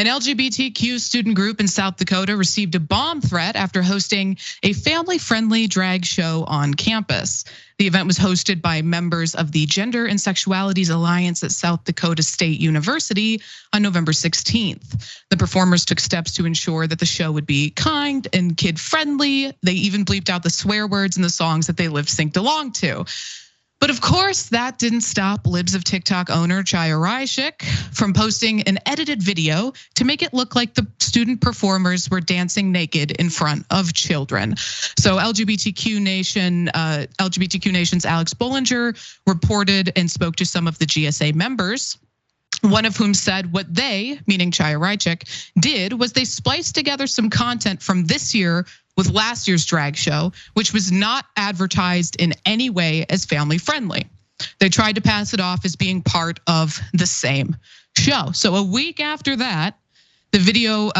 An LGBTQ student group in South Dakota received a bomb threat after hosting a family-friendly drag show on campus. The event was hosted by members of the Gender and Sexualities Alliance at South Dakota State University on November 16th. The performers took steps to ensure that the show would be kind and kid-friendly. They even bleeped out the swear words in the songs that they lip-synced along to. But of course, that didn't stop Libs of TikTok owner Cenk from posting an edited video to make it look like the student performers were dancing naked in front of children. So LGBTQ Nation's Alex Bollinger reported and spoke to some of the GSA members, one of whom said what they, meaning Cenk, did was they spliced together some content from this year with last year's drag show, which was not advertised in any way as family friendly. They tried to pass it off as being part of the same show. So a week after the video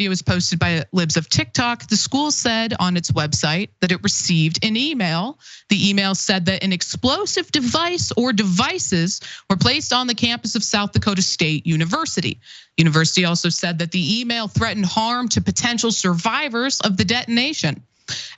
was posted by Libs of TikTok, the school said on its website that it received an email. The email said that an explosive device or devices were placed on the campus of South Dakota State University. University also said that the email threatened harm to potential survivors of the detonation.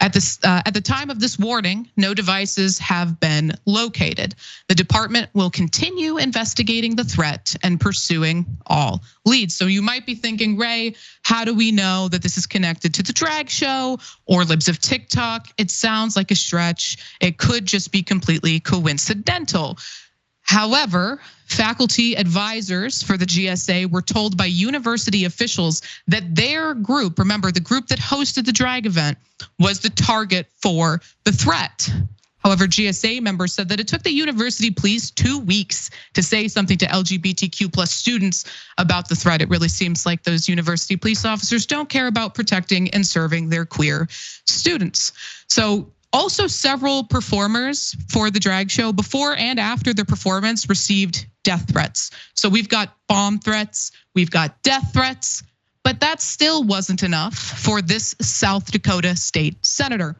At the time of this warning, no devices have been located. The department will continue investigating the threat and pursuing all leads. So you might be thinking, Ray, how do we know that this is connected to the drag show or Libs of TikTok? It sounds like a stretch. It could just be completely coincidental. However, faculty advisors for the GSA were told by university officials that their group, remember the group that hosted the drag event, was the target for the threat. However, GSA members said that it took the university police 2 weeks to say something to LGBTQ plus students about the threat. It really seems like those university police officers don't care about protecting and serving their queer students. So also, several performers for the drag show before and after the performance received death threats. So we've got bomb threats, we've got death threats, but that still wasn't enough for this South Dakota state senator.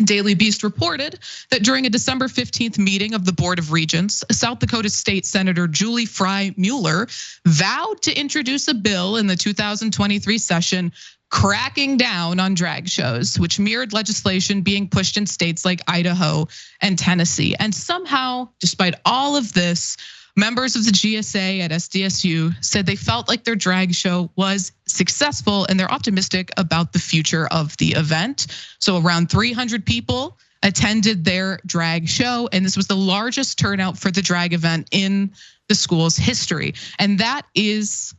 Daily Beast reported that during a December 15th meeting of the Board of Regents, South Dakota State Senator Julie Fry Mueller vowed to introduce a bill in the 2023 session cracking down on drag shows, which mirrored legislation being pushed in states like Idaho and Tennessee. And somehow, despite all of this, members of the GSA at SDSU said they felt like their drag show was successful and they're optimistic about the future of the event. So around 300 people attended their drag show, and this was the largest turnout for the drag event in the school's history. And that is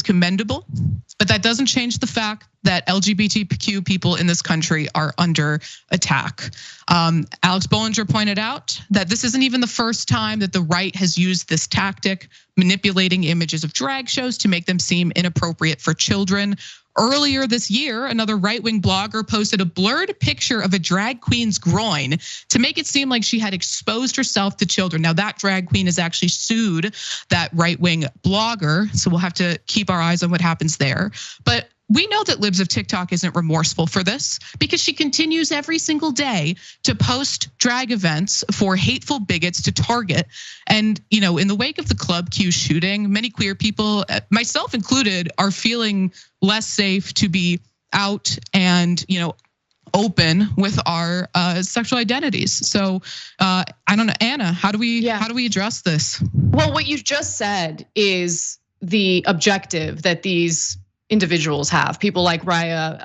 commendable, but that doesn't change the fact that LGBTQ people in this country are under attack. Alex Bollinger pointed out that this isn't even the first time that the right has used this tactic, manipulating images of drag shows to make them seem inappropriate for children. Earlier this year, another right-wing blogger posted a blurred picture of a drag queen's groin to make it seem like she had exposed herself to children. Now that drag queen has actually sued that right-wing blogger, so we'll have to keep our eyes on what happens there. But we know that Libs of TikTok isn't remorseful for this because she continues every single day to post drag events for hateful bigots to target. And in the wake of the Club Q shooting, many queer people, myself included, are feeling less safe to be out and open with our sexual identities. So I don't know, Anna, how do we address this? Well, what you just said is the objective that these individuals have, people like Cenk,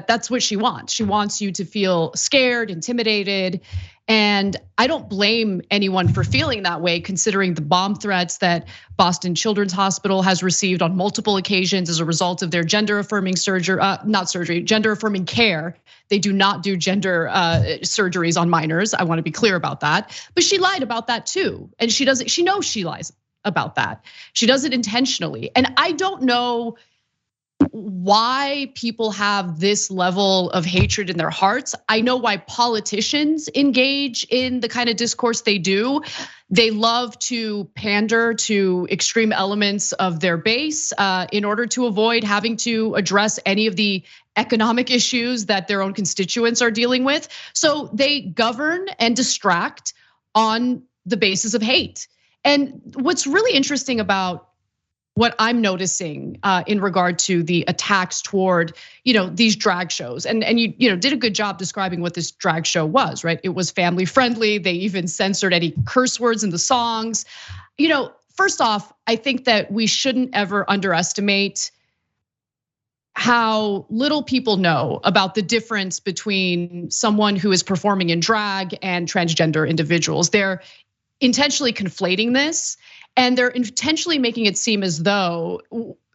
that's what she wants. She wants you to feel scared, intimidated. And I don't blame anyone for feeling that way, considering the bomb threats that Boston Children's Hospital has received on multiple occasions as a result of their gender-affirming gender-affirming care. They do not do gender surgeries on minors. I want to be clear about that. But she lied about that too. And she knows she lies about that. She does it intentionally. And I don't know why people have this level of hatred in their hearts. I know why politicians engage in the kind of discourse they do. They love to pander to extreme elements of their base in order to avoid having to address any of the economic issues that their own constituents are dealing with. So they govern and distract on the basis of hate. And what's really interesting about what I'm noticing in regard to the attacks toward, these drag shows, and you did a good job describing what this drag show was, right? It was family friendly. They even censored any curse words in the songs. First off, I think that we shouldn't ever underestimate how little people know about the difference between someone who is performing in drag and transgender individuals. They're intentionally conflating this, and they're intentionally making it seem as though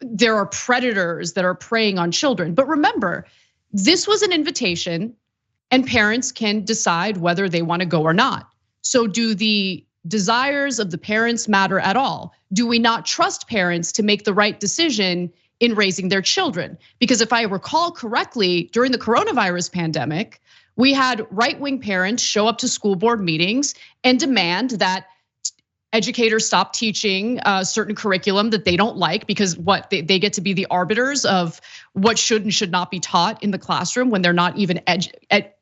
there are predators that are preying on children. But remember, this was an invitation, and parents can decide whether they want to go or not. So do the desires of the parents matter at all? Do we not trust parents to make the right decision in raising their children? Because if I recall correctly, during the coronavirus pandemic, we had right-wing parents show up to school board meetings and demand that educators stop teaching a certain curriculum that they don't like, because they get to be the arbiters of what should and should not be taught in the classroom when they're not even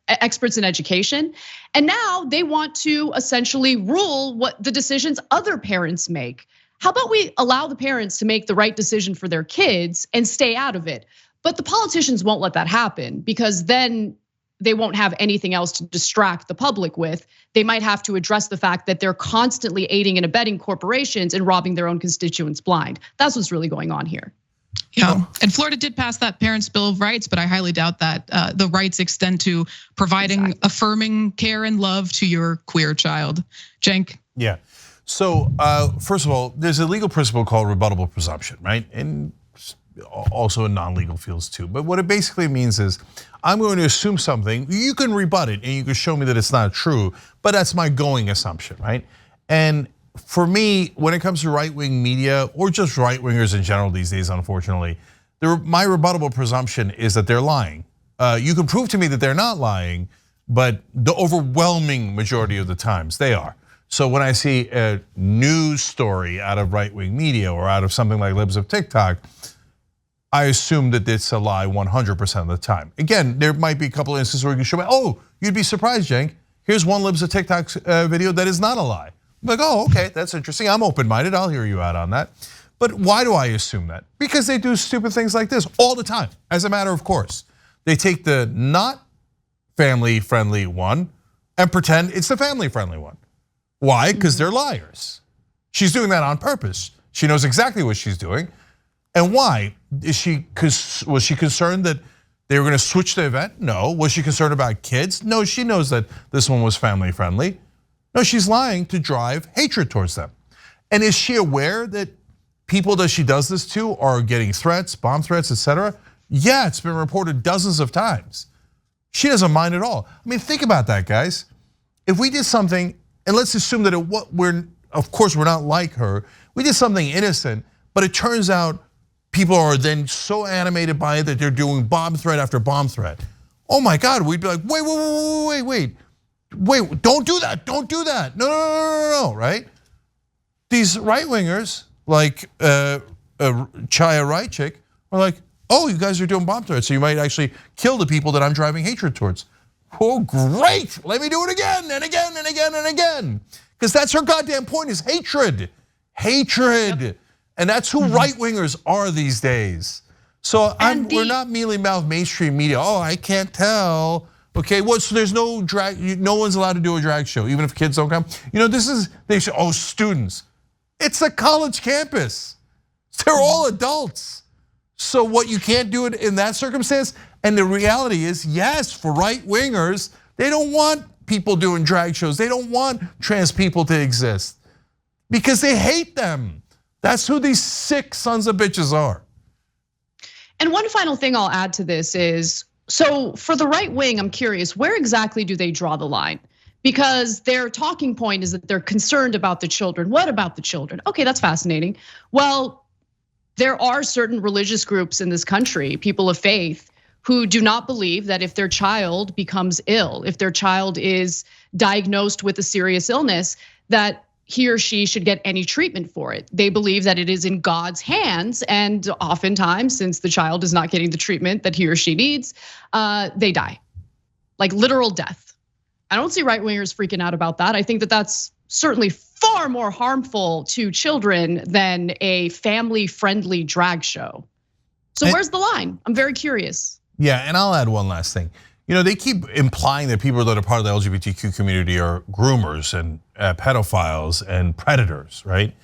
experts in education. And now they want to essentially rule what the decisions other parents make. How about we allow the parents to make the right decision for their kids and stay out of it? But the politicians won't let that happen, because then they won't have anything else to distract the public with. They might have to address the fact that they're constantly aiding and abetting corporations and robbing their own constituents blind. That's what's really going on here. Yeah, and Florida did pass that Parents' Bill of Rights, but I highly doubt that the rights extend to providing affirming care and love to your queer child. Cenk? Yeah, so first of all, there's a legal principle called rebuttable presumption, right? And also in non-legal fields too. But what it basically means is, I'm going to assume something, you can rebut it and you can show me that it's not true, but that's my going assumption, right? And for me, when it comes to right-wing media, or just right-wingers in general these days, unfortunately, my rebuttable presumption is that they're lying. You can prove to me that they're not lying, but the overwhelming majority of the times they are. So when I see a news story out of right-wing media or out of something like Libs of TikTok, I assume that it's a lie 100% of the time. Again, there might be a couple of instances where you can show me, oh, you'd be surprised, Cenk. Here's one Libs of TikTok video that is not a lie. I'm like, oh, okay, that's interesting. I'm open-minded, I'll hear you out on that. But why do I assume that? Because they do stupid things like this all the time, as a matter of course. They take the not family-friendly one and pretend it's the family-friendly one. Why? Because they're liars. She's doing that on purpose. She knows exactly what she's doing. And why? Was she concerned that they were going to switch the event? No. Was she concerned about kids? No, she knows that this one was family friendly. No, she's lying to drive hatred towards them. And is she aware that people that she does this to are getting threats, bomb threats, etc.? Yeah, it's been reported dozens of times. She doesn't mind at all. I mean, think about that, guys. If we did something, and let's assume that of course we're not like her, we did something innocent, but it turns out people are then so animated by it that they're doing bomb threat after bomb threat. Oh my God, we'd be like, wait, don't do that, don't do that. No, right? These right-wingers, like Chaya Raichik, are like, oh, you guys are doing bomb threats, so you might actually kill the people that I'm driving hatred towards. Oh, great, let me do it again and again and again and again. Because that's her goddamn point, is hatred. Yep. And that's who right-wingers are these days. So we're not mealy mouth mainstream media. Oh, I can't tell. Okay, so there's no drag, no one's allowed to do a drag show, even if kids don't come. They say, oh, students. It's a college campus. They're all adults. So what, you can't do it in that circumstance? And the reality is, yes, for right-wingers, they don't want people doing drag shows. They don't want trans people to exist because they hate them. That's who these sick sons of bitches are. And one final thing I'll add to this is, so for the right wing, I'm curious, where exactly do they draw the line? Because their talking point is that they're concerned about the children. What about the children? Okay, that's fascinating. Well, there are certain religious groups in this country, people of faith, who do not believe that if their child becomes ill, if their child is diagnosed with a serious illness, that he or she should get any treatment for it. They believe that it is in God's hands, and oftentimes, since the child is not getting the treatment that he or she needs, they die, like literal death. I don't see right-wingers freaking out about that. I think that that's certainly far more harmful to children than a family-friendly drag show. So where's the line? I'm very curious. Yeah, and I'll add one last thing. They keep implying that people that are part of the LGBTQ community are groomers and pedophiles and predators, right?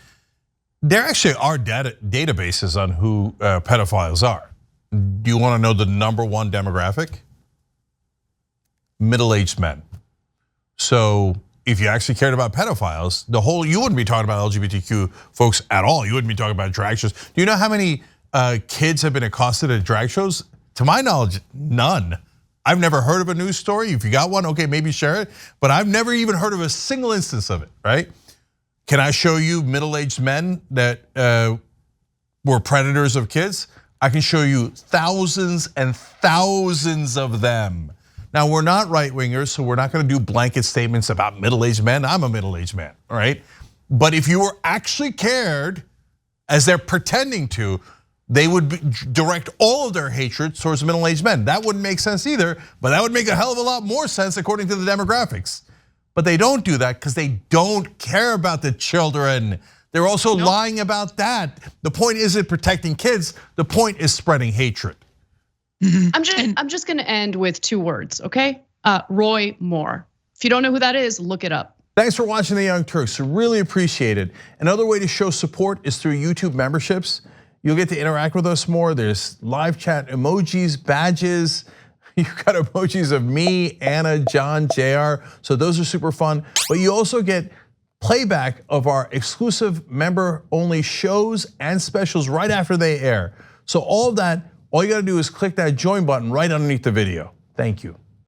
There actually are databases on who pedophiles are. Do you want to know the #1 demographic? Middle-aged men. So if you actually cared about pedophiles, you wouldn't be talking about LGBTQ folks at all. You wouldn't be talking about drag shows. Do you know how many kids have been accosted at drag shows? To my knowledge, none. I've never heard of a news story. If you got one, okay, maybe share it. But I've never even heard of a single instance of it, right? Can I show you middle-aged men that were predators of kids? I can show you thousands and thousands of them. Now, we're not right-wingers, so we're not gonna do blanket statements about middle-aged men. I'm a middle-aged man, all right? But if you were actually cared, as they're pretending to, they would direct all of their hatred towards middle-aged men. That wouldn't make sense either, but that would make a hell of a lot more sense according to the demographics. But they don't do that because they don't care about the children. They're also lying about that. The point isn't protecting kids, the point is spreading hatred. I'm just gonna end with 2 words, okay? Roy Moore. If you don't know who that is, look it up. Thanks for watching The Young Turks, really appreciate it. Another way to show support is through YouTube memberships. You'll get to interact with us more. There's live chat emojis, badges. You've got emojis of me, Anna, John, JR. So those are super fun. But you also get playback of our exclusive member-only shows and specials right after they air. So all of that, all you gotta do is click that join button right underneath the video. Thank you.